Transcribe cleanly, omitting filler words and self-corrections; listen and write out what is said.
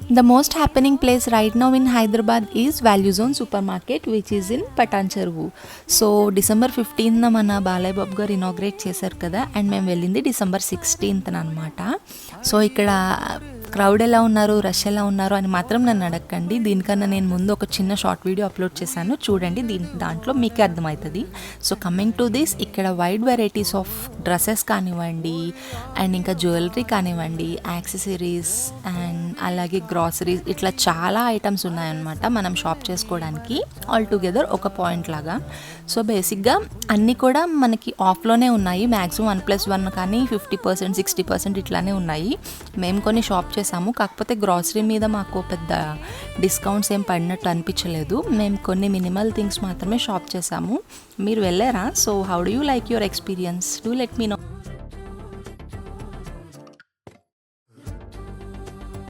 The most happening place right now in Hyderabad is Value Zone Supermarket, which is in Patan Cheruvu. So December 15న మన బాలయ్య బాబు గారు inaugurate చేశారు కదా, and మేము వెళ్ళింది డిసెంబర్ 16న అనమాట. సో ఇక్కడ క్రౌడ్ ఎలా ఉన్నారు, రష్ ఎలా ఉన్నారు అని మాత్రం నన్ను అడగండి. దీనికన్నా నేను ముందు ఒక చిన్న షార్ట్ వీడియో అప్లోడ్ చేశాను, చూడండి, దాంట్లో మీకే అర్థమవుతుంది. సో కమింగ్ టు దిస్, ఇక్కడ వైడ్ వెరైటీస్ ఆఫ్ డ్రెస్సెస్ కానివ్వండి, అండ్ ఇంకా జ్యువెలరీ కానివ్వండి, యాక్సెసరీస్ అండ్ అలాగే గ్రాసరీస్, ఇట్లా చాలా ఐటమ్స్ ఉన్నాయన్నమాట మనం షాప్ చేసుకోవడానికి ఆల్ టుగెదర్ ఒక పాయింట్ లాగా. సో బేసిక్గా అన్నీ కూడా మనకి ఆఫ్లోనే ఉన్నాయి. మ్యాక్సిమం 1+1 కానీ 50%, 60% ఇట్లానే ఉన్నాయి. మేము కొన్ని షాప్ చేసాము, కాకపోతే గ్రాసరీ మీద మాకు పెద్ద డిస్కౌంట్స్ ఏం పడినట్టు అనిపించలేదు. మేము కొన్ని మినిమల్ థింగ్స్ మాత్రమే షాప్ చేసాము. మీరు వెళ్ళారా? So how do you like your experience? Do let me no.